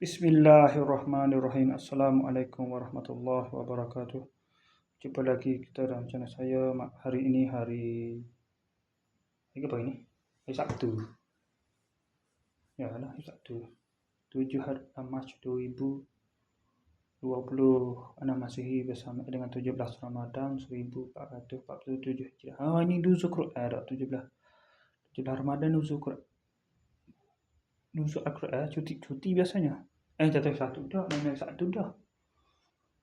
Bismillahirrahmanirrahim. Assalamualaikum warahmatullahi wabarakatuh. Jumpa lagi kita dalam channel saya. Hari ini hari apa ini? Hari Sabtu. Ya lah, hari Sabtu. 7 Mac 2026 Masihi bersama dengan 17 Ramadan 1447 Hijrah. Ini nuzul Quran dah 17 Ramadan nuzul Quran. Nuzul Al-Quran cuti biasanya. Jatuh hari Sabtu dah, memang hari Sabtu dah.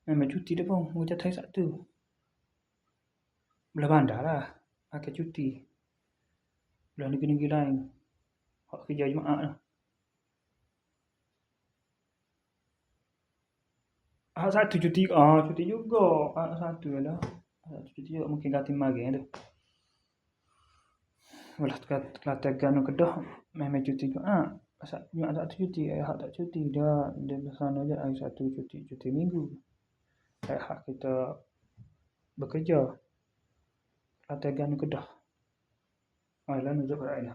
Memang cuti dah pun, jatuh hari Sabtu. Belah bandar lah, pakai cuti. Belah negeri-negeri lain, hak kerja Jumaat lah. Hak Sabtu cuti, cuti juga. Hak Sabtu lah. Cuti juga mungkin ganti mari tu. Belah Kelantan Ganu Kedah, memang cuti Jumaat. Jumaat Sabtu cuti, hak tak cuti. Dia sana je hari Sabtu cuti minggu. Hak kita bekerja. Kelantan Ganu Kedah. Lah nuzul Quran.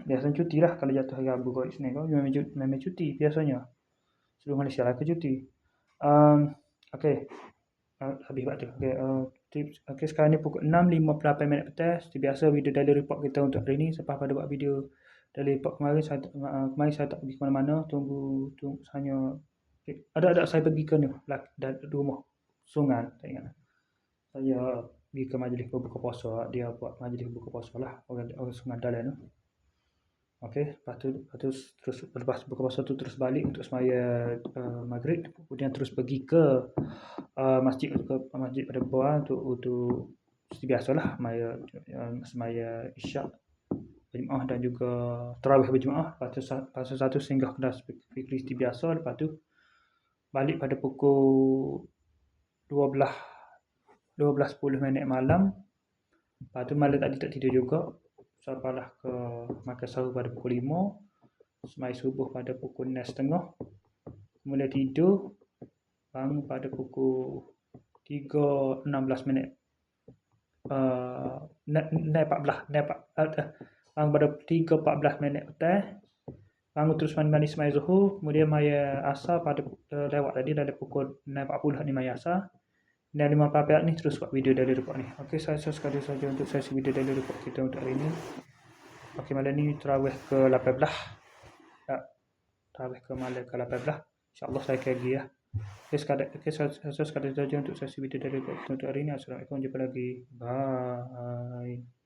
Biasanya cuti lah kalau jatuh hari Rabu ke Isnin kau memang cuti biasanya. Seluruh Malaysia lah ke cuti. Okey. Habis waktu. Okey, sekarang ni pukul 6.58 petang. Seperti biasa video daily report kita untuk hari ni. Selepas pada buat video daily report kemarin saya tak pergi ke mana-mana. Tunggu hanya ada saya pergi ke ni rumah Sungai, tak ingat. Saya pergi ke majlis berbuka puasa. Dia buat majlis berbuka puasa lah, orang Sungai Dalan tu. Okey, lepas buka puasa tu terus balik untuk semaya maghrib, kemudian terus pergi ke masjid pada bawah untuk seperti biasalah semaya isyak berjemaah dan juga tarawih berjemaah. Lepas tu satu singgah kelas fikri seperti biasa. Lepas tu balik pada pukul 12.10 malam. Lepas tu malam tadi tak tidur juga. Sampailah ke makan sahur pada pukul 5. Semai subuh pada pukul 6.30. Kemudian tidur. Bangun pada pukul 3.16. Bangun pada 3.14 petang. Bangun terus mandi semai zuhur. Kemudian maya asar pada lewat tadi dah pukul 6.40 ni maya asar. Dan 5.44 ni terus buat video daily report ni. Okey, saya sekali saja untuk sesi video daily report kita untuk hari ni. Okey, malam ni tarawih ke 18. Tarawih ke malam ke 18. InsyaAllah saya lagi ya. Okey, saya sekali saja untuk sesi video daily report kita untuk hari ni. Assalamualaikum, jumpa lagi. Bye.